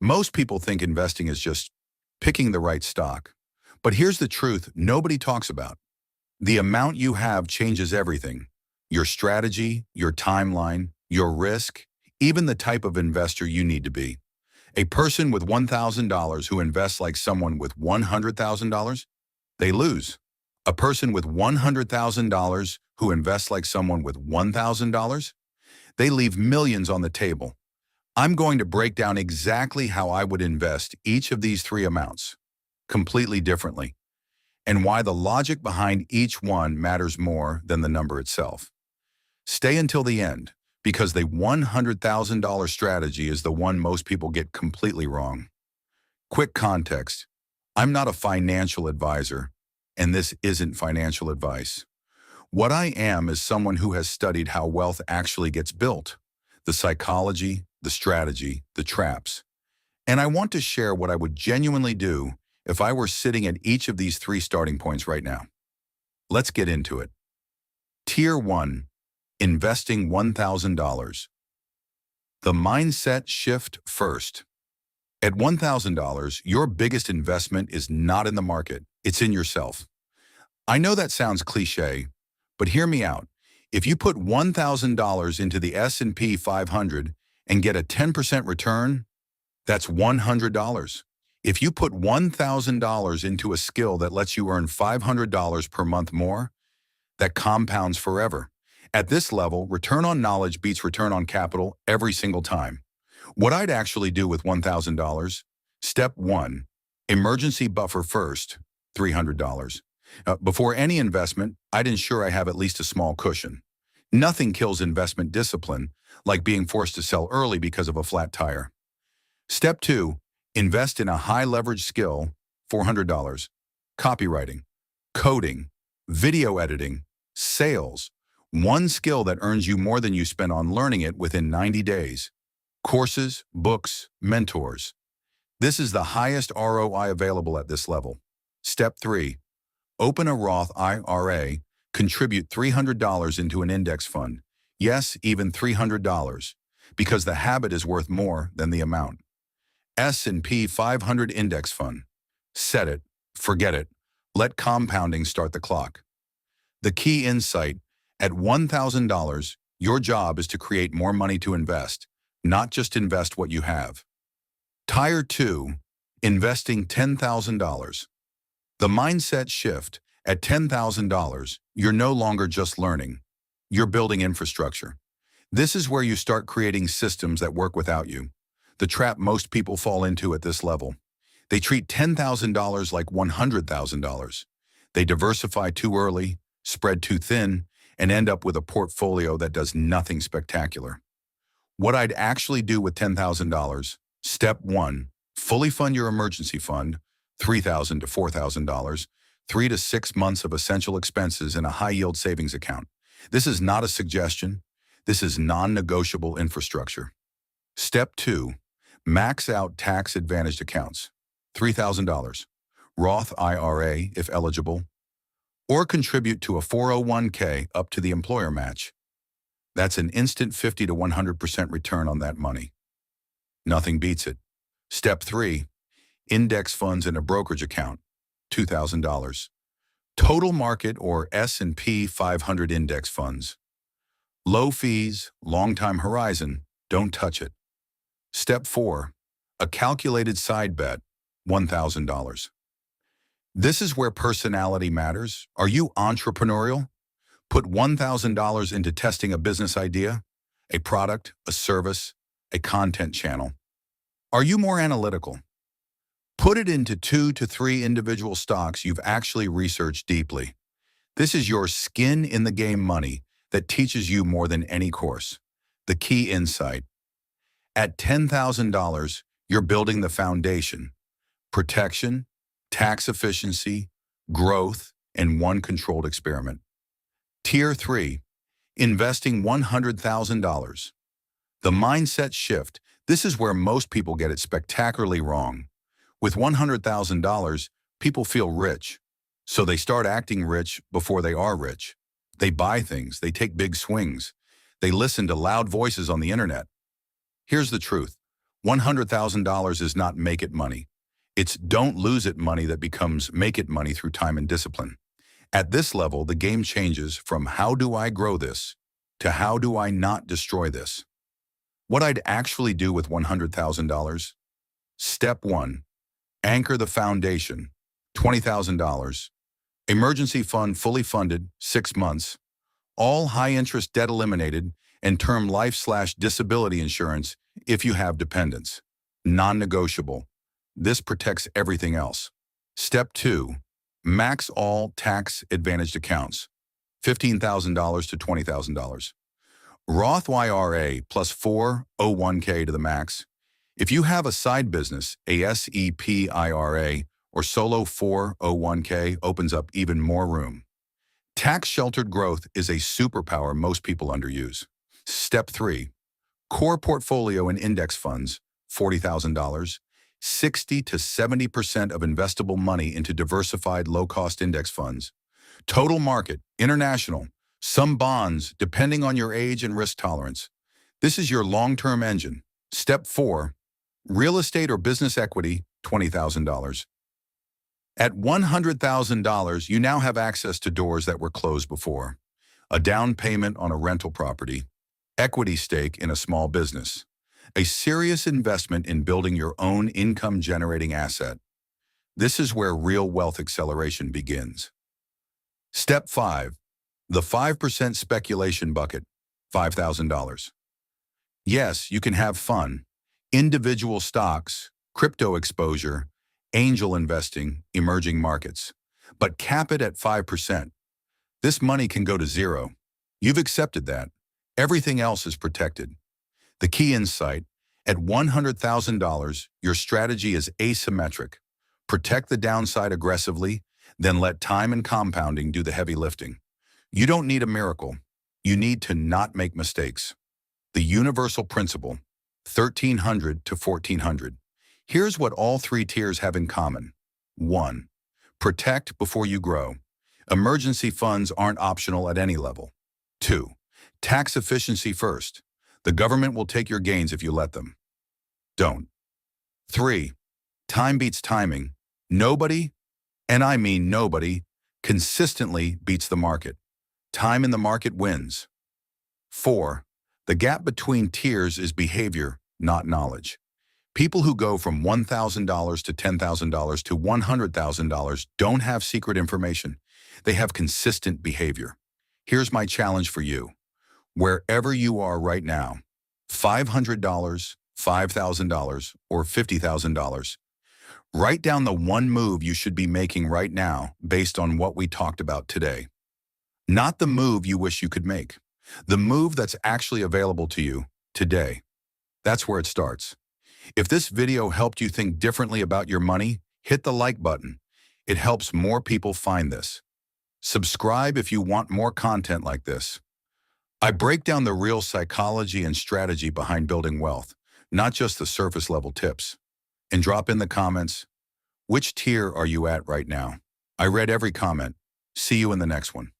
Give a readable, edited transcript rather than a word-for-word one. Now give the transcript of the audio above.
Most people think investing is just picking the right stock. But here's the truth nobody talks about. The amount you have changes everything. Your strategy, your timeline, your risk, even the type of investor you need to be. A person with $1,000 who invests like someone with $100,000, they lose. A person with $100,000 who invests like someone with $1,000, they leave millions on the table. I'm going to break down exactly how I would invest each of these three amounts, completely differently, and why the logic behind each one matters more than the number itself. Stay until the end, because the $100,000 strategy is the one most people get completely wrong. Quick context. I'm not a financial advisor, and this isn't financial advice. What I am is someone who has studied how wealth actually gets built, the psychology, the strategy, the traps. And I want to share what I would genuinely do if I were sitting at each of these three starting points right now. Let's get into it. Tier 1. Investing $1,000. The mindset shift first. At $1,000, your biggest investment is not in the market, it's in yourself. I know that sounds cliche, but hear me out. If you put $1,000 into the S&P 500 and get a 10% return, that's $100. If you put $1,000 into a skill that lets you earn $500 per month more, that compounds forever. At this level, return on knowledge beats return on capital every single time. What I'd actually do with $1,000, step 1, emergency buffer first, $300. Before any investment, I'd ensure I have at least a small cushion. Nothing kills investment discipline like being forced to sell early because of a flat tire. Step 2, invest in a high-leverage skill, $400. Copywriting, coding, video editing, sales. One skill that earns you more than you spend on learning it within 90 days. Courses, books, mentors. This is the highest ROI available at this level. Step 3, open a Roth IRA, contribute $300 into an index fund. Yes, even $300, because the habit is worth more than the amount. S&P 500 index fund. Set it, forget it. Let compounding start the clock. The key insight, at $1,000, your job is to create more money to invest, not just invest what you have. Tier 2, investing $10,000. The mindset shift. At $10,000, you're no longer just learning. You're building infrastructure. This is where you start creating systems that work without you. The trap most people fall into at this level. They treat $10,000 like $100,000. They diversify too early, spread too thin, and end up with a portfolio that does nothing spectacular. What I'd actually do with $10,000, step 1, fully fund your emergency fund, $3,000 to $4,000, 3 to 6 months of essential expenses in a high-yield savings account. This is not a suggestion. This is non-negotiable infrastructure. Step 2, max out tax-advantaged accounts, $3,000, Roth IRA if eligible, or contribute to a 401k up to the employer match. That's an instant 50 to 100% return on that money. Nothing beats it. Step 3, index funds in a brokerage account, $2,000. Total market or S&P 500 index funds. Low fees, long time horizon, don't touch it. Step 4, a calculated side bet, $1,000. This is where personality matters. Are you entrepreneurial? Put $1,000 into testing a business idea, a product, a service, a content channel. Are you more analytical? Put it into 2 to 3 individual stocks you've actually researched deeply. This is your skin in the game money that teaches you more than any course. The key insight. At $10,000, you're building the foundation, protection, tax efficiency, growth, and one controlled experiment. Tier 3, investing $100,000. The mindset shift. This is where most people get it spectacularly wrong. With $100,000, people feel rich, so they start acting rich before they are rich. They buy things, they take big swings, they listen to loud voices on the internet. Here's the truth. $100,000 is not make it money. It's don't lose it money that becomes make it money through time and discipline. At this level, the game changes from how do I grow this to how do I not destroy this. What I'd actually do with $100,000? Step 1. Anchor the foundation, $20,000. Emergency fund fully funded, 6 months. All high-interest debt eliminated, and term life/disability insurance if you have dependents. Non-negotiable. This protects everything else. Step 2. Max all tax-advantaged accounts, $15,000 to $20,000. Roth IRA plus 401k to the max. If you have a side business, a SEP IRA or solo 401k opens up even more room. Tax-sheltered growth is a superpower most people underuse. Step 3. Core portfolio and index funds, $40,000. 60 to 70% of investable money into diversified low-cost index funds. Total market, international, some bonds, depending on your age and risk tolerance. This is your long-term engine. Step 4. Real estate or business equity, $20,000. At $100,000, you now have access to doors that were closed before. A down payment on a rental property, equity stake in a small business, a serious investment in building your own income-generating asset. This is where real wealth acceleration begins. Step 5. The 5% speculation bucket, $5,000. Yes, you can have fun. Individual stocks, crypto exposure, angel investing, emerging markets. But cap it at 5%. This money can go to zero. You've accepted that. Everything else is protected. The key insight, at $100,000, your strategy is asymmetric. Protect the downside aggressively, then let time and compounding do the heavy lifting. You don't need a miracle. You need to not make mistakes. The universal principle, 1,300 to 1,400. Here's what all 3 tiers have in common. 1. Protect before you grow. Emergency funds aren't optional at any level. 2. Tax efficiency first. The government will take your gains if you let them. Don't. 3. Time beats timing. Nobody, and I mean nobody, consistently beats the market. Time in the market wins. 4. The gap between tiers is behavior, not knowledge. People who go from $1,000 to $10,000 to $100,000 don't have secret information. They have consistent behavior. Here's my challenge for you. Wherever you are right now, $500, $5,000, or $50,000. Write down the one move you should be making right now based on what we talked about today. Not the move you wish you could make. The move that's actually available to you today. That's where it starts. If this video helped you think differently about your money, hit the like button. It helps more people find this. Subscribe if you want more content like this. I break down the real psychology and strategy behind building wealth, not just the surface level tips. And drop in the comments, which tier are you at right now? I read every comment. See you in the next one.